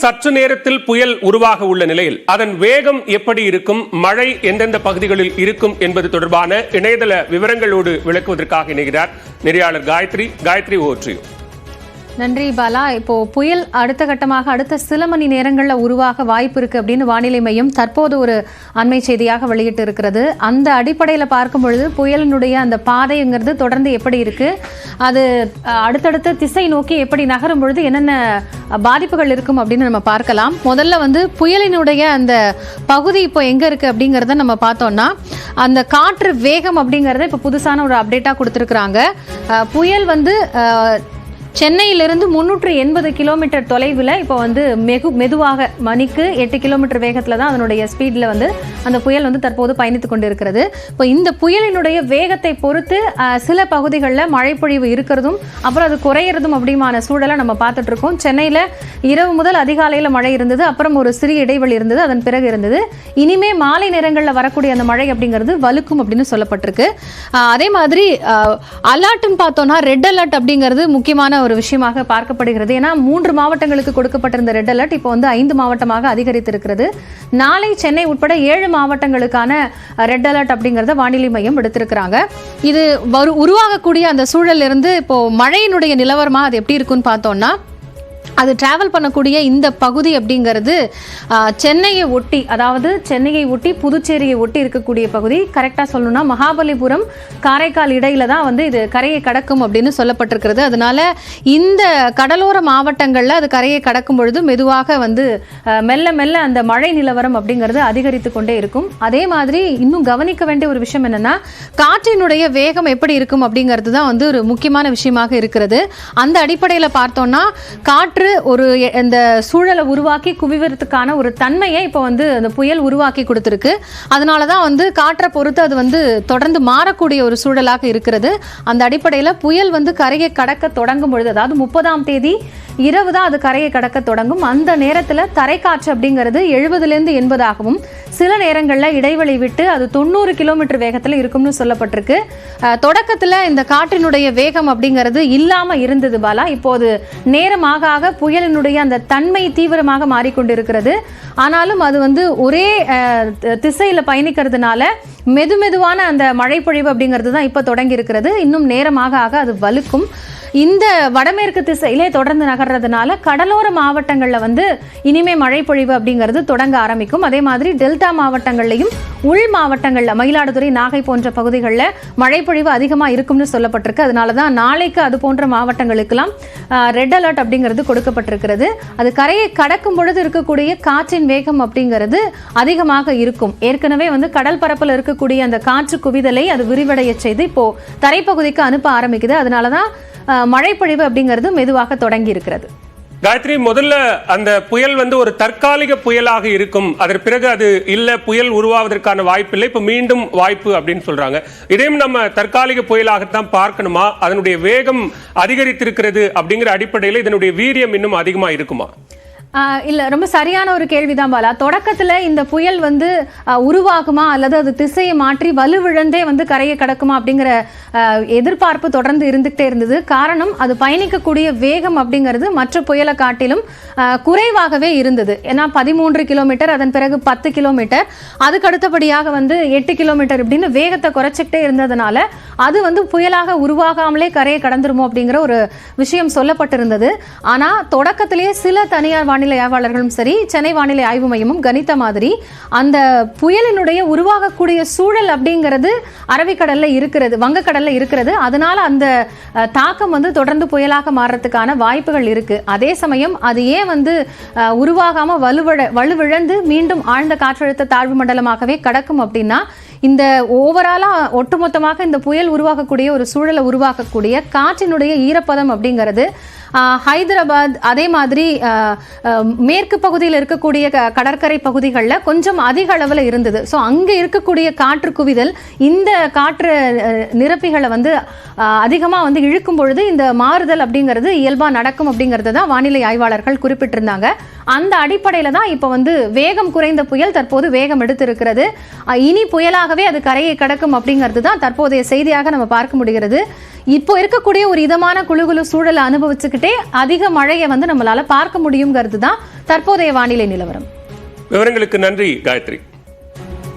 சற்று நேரத்தில் புயல் உருவாக உள்ள நிலையில் அதன் வேகம் எப்படி இருக்கும், மழை எந்தெந்த பகுதிகளில் இருக்கும் என்பது தொடர்பான இணையதள விவரங்களோடு விளக்குவதற்காக இணைகிறார் நெறியாளர் காயத்ரி. ஓற்றியும் நன்றி பாலா. இப்போ புயல் அடுத்த கட்டமாக அடுத்த சில மணி நேரங்களில் உருவாக வாய்ப்பு இருக்கு அப்படின்னு வானிலை மையம் தற்போது ஒரு அண்மை செய்தியாக வெளியிட்டு இருக்கிறது. அந்த அடிப்படையில் பார்க்கும் பொழுது புயலினுடைய அந்த பாதைங்கிறது தொடர்ந்து எப்படி இருக்கு, அது அடுத்தடுத்த திசை நோக்கி எப்படி நகரும் பொழுது என்னென்ன பாதிப்புகள் இருக்கும் அப்படின்னு நம்ம பார்க்கலாம். முதல்ல புயலினுடைய அந்த பகுதி இப்போ எங்க இருக்கு அப்படிங்கிறத நம்ம பார்த்தோம்னா, அந்த காற்று வேகம் அப்படிங்கறத இப்போ புதுசான ஒரு அப்டேட்டா கொடுத்திருக்கிறாங்க. புயல் சென்னையிலிருந்து 380 கிலோமீட்டர் தொலைவில் இப்போ மெதுவாக மணிக்கு 8 கிலோமீட்டர் வேகத்தில் தான் அதனுடைய ஸ்பீடில் அந்த புயல் தற்போது பயணித்து கொண்டு இருக்கிறது. இப்போ இந்த புயலினுடைய வேகத்தை பொறுத்து சில பகுதிகளில் மழைப்பொழிவு இருக்கிறதும் அப்புறம் அது குறையிறதும் அப்படிமான சூழலை நம்ம பார்த்துட்டு இருக்கோம். சென்னையில் இரவு முதல் அதிகாலையில் மழை இருந்தது, அப்புறம் ஒரு சிறிய இடைவெளி இருந்தது, அதன் பிறகு இருந்தது. இனிமே மாலை நேரங்களில் வரக்கூடிய அந்த மழை அப்படிங்கிறது வலுக்கும் அப்படின்னு சொல்லப்பட்டிருக்கு. அதே மாதிரி அலர்ட்னு பார்த்தோம்னா ரெட் அலர்ட் அப்படிங்கிறது முக்கியமான ஒரு விஷயமாக பார்க்கப்படுகிறது. ஏன்னா 3 மாவட்டங்களுக்கு கொடுக்கப்பட்டிருந்த ரெட் அலர்ட் இப்போ 5 மாவட்டமாக அதிகரித்திருக்கிறது. நாளை சென்னை உட்பட 7 மாவட்டங்களுக்கான ரெட் அலர்ட் அப்படிங்கறத வானிலை மையம் எடுத்திருக்கிறாங்க. இது உருவாகக்கூடிய அந்த சூழல் இருந்து இப்போ மழையினுடைய நிலவரமா அது எப்படி இருக்குன்னு பார்த்தோம்னா, அது டிராவல் பண்ணக்கூடிய இந்த பகுதி அப்படிங்கிறது சென்னையை ஒட்டி, அதாவது சென்னையை ஒட்டி புதுச்சேரியை ஒட்டி இருக்கக்கூடிய பகுதி. கரெக்டாக சொல்லணும்னா மகாபலிபுரம் காரைக்கால் இடையில தான் இது கரையை கடக்கும் அப்படின்னு சொல்லப்பட்டிருக்கிறது. அதனால இந்த கடலோர மாவட்டங்களில் அது கரையை கடக்கும் பொழுது மெதுவாக மெல்ல மெல்ல அந்த மழை நிலவரம் அப்படிங்கிறது அதிகரித்து கொண்டே இருக்கும். அதே மாதிரி இன்னும் கவனிக்க வேண்டிய ஒரு விஷயம் என்னன்னா, காற்றினுடைய வேகம் எப்படி இருக்கும் அப்படிங்கிறது தான் ஒரு முக்கியமான விஷயமாக இருக்கிறது. அந்த அடிப்படையில் பார்த்தோம்னா, காற்று ஒரு இந்த சூழலை உருவாக்கி குவிவதற்கான ஒரு தன்மையை இப்போ அந்த புயல் உருவாக்கி கொடுத்திருக்கு. அதனாலதான் காற்றை பொறுத்து அது தொடர்ந்து மாறக்கூடிய ஒரு சூழலாக இருக்கிறது. அந்த அடிப்படையில் புயல் கரையை கடக்க தொடங்கும் பொழுது, அதாவது 30ஆம் தேதி இரவு தான் அது கரையை கடக்க தொடங்கும். அந்த நேரத்தில் தரைக்காற்று அப்படிங்கிறது 70லேருந்து 80ஆகவும், சில நேரங்களில் இடைவெளி விட்டு அது 90 கிலோமீட்டர் வேகத்தில் இருக்கும்னு சொல்லப்பட்டிருக்கு. தொடக்கத்தில் இந்த காற்றினுடைய வேகம் அப்படிங்கிறது இல்லாமல் இருந்தது பாலா. இப்போது நேரமாக புயலினுடைய அந்த தன்மை தீவிரமாக மாறிக்கொண்டிருக்கிறது. ஆனாலும் அது ஒரே திசையில் பயணிக்கிறதுனால மெதுமெதுவான அந்த மழைப்பொழிவு அப்படிங்கிறது தான் இப்போ தொடங்கி இருக்கிறது. இன்னும் நேரமாக அது வலுக்கும். இந்த வடமேற்கு திசையிலே தொடர்ந்து நகர்றதுனால கடலோர மாவட்டங்களில் இனிமே மழைப்பொழிவு அப்படிங்கிறது தொடங்க ஆரம்பிக்கும். அதே மாதிரி டெல்டா மாவட்டங்கள்லையும் உள் மாவட்டங்களில் மயிலாடுதுறை, நாகை போன்ற பகுதிகளில் மழைப்பொழிவு அதிகமாக இருக்கும்னு சொல்லப்பட்டிருக்கு. அதனால தான் நாளைக்கு அது போன்ற மாவட்டங்களுக்கெல்லாம் ரெட் அலர்ட் அப்படிங்கிறது கொடுக்கப்பட்டிருக்கிறது. அது கரையை கடக்கும் பொழுது இருக்கக்கூடிய காற்றின் வேகம் அப்படிங்கிறது அதிகமாக இருக்கும். ஏற்கனவே கடல் பரப்பில் இருக்கக்கூடிய அந்த காற்று குவிதலை அது விரிவடைய செய்து இப்போ தரைப்பகுதிக்கு அனுப்ப ஆரம்பிக்குது. அதனாலதான் மழைப்பொழிவு அப்படிங்கிறது மெதுவாக தொடங்கி இருக்கிறது. காயத்ரி, முதல்ல அந்த புயல் ஒரு தற்காலிக புயலாக இருக்கும், அதற்கு பிறகு அது இல்ல புயல் உருவாவதற்கான வாய்ப்பு இல்லை, இப்ப மீண்டும் வாய்ப்பு அப்படின்னு சொல்றாங்க. இதையும் நம்ம தற்காலிக புயலாகத்தான் பார்க்கணுமா? அதனுடைய வேகம் அதிகரித்திருக்கிறது அப்படிங்கிற அடிப்படையில் இதனுடைய வீரியம் இன்னும் அதிகமா இருக்குமா? இல்ல, ரொம்ப சரியான ஒரு கேள்விதான் பாலா. தொடக்கத்துல இந்த புயல் உருவாகுமா அல்லது அது திசையை மாற்றி வலுவிழந்தே கரையை கடக்குமா அப்படிங்கிற எதிர்பார்ப்பு தொடர்ந்து இருந்துகிட்டே இருந்தது. காரணம், அது பயணிக்கக்கூடிய வேகம் அப்படிங்கிறது மற்ற புயலை காட்டிலும் குறைவாகவே இருந்தது. ஏன்னா 13 கிலோமீட்டர், அதன் பிறகு 10 கிலோமீட்டர், அதுக்கு அடுத்தபடியாக 8 கிலோமீட்டர் இப்படின்னு வேகத்தை குறைச்சிக்கிட்டே இருந்ததுனால அது புயலாக உருவாகாமலே கரையை கடந்துருமோ அப்படிங்கிற ஒரு விஷயம் சொல்லப்பட்டிருந்தது. ஆனா தொடக்கத்திலேயே சில தனியார் வானிலை ஆய்வாளர்களும் சரி, சென்னை வானிலை ஆய்வு மையமும் கணித்த மாதிரி அந்த புயலினுடைய உருவாகக்கூடிய சூழல் அப்படிங்கிறது அரபிக்கடல்ல இருக்கிறது, வங்கக்கடல்ல இருக்கிறது. அதனால அந்த தாக்கம் தொடர்ந்து புயலாக மாறதுக்கான வாய்ப்புகள் இருக்கு. அதே சமயம் அது ஏன் உருவாகாம வலுவிழந்து மீண்டும் ஆழ்ந்த காற்றழுத்த தாழ்வு மண்டலமாகவே கடக்கும் அப்படின்னா, இந்த ஓவராலா ஒட்டுமொத்தமாக இந்த புயல் உருவாக்கக்கூடிய ஒரு சூழலை உருவாக்கக்கூடிய காற்றினுடைய ஈரப்பதம் அப்படிங்கிறது ஹைதராபாத், அதே மாதிரி மேற்கு பகுதியில் இருக்கக்கூடிய கடற்கரை பகுதிகளில் கொஞ்சம் அதிக அளவில் இருந்தது. ஸோ அங்கே இருக்கக்கூடிய காற்று குவிதல் இந்த காற்று நிரப்பிகளை அதிகமாக இழுக்கும் பொழுது இந்த மாறுதல் அப்படிங்கிறது இயல்பாக நடக்கும் அப்படிங்கிறது தான் வானிலை ஆய்வாளர்கள் குறிப்பிட்டிருந்தாங்க. அந்த அடிப்படையில் தான் இப்போ வேகம் குறைந்த புயல் தற்போது வேகம் எடுத்திருக்கிறது. இனி புயலாகவே அது கரையை கடக்கும் அப்படிங்கிறது தான் தற்போதைய செய்தியாக நம்ம பார்க்க முடிகிறது. இப்போ இருக்கக்கூடிய ஒரு இதமான குழுகுழு சூழலை அனுபவிச்சுக்கிட்டே அதிக மழையை நம்மளால பார்க்க முடியுங்கிறது தான் தற்போதைய வானிலை நிலவரம். விவரங்களுக்கு நன்றி காயத்ரி.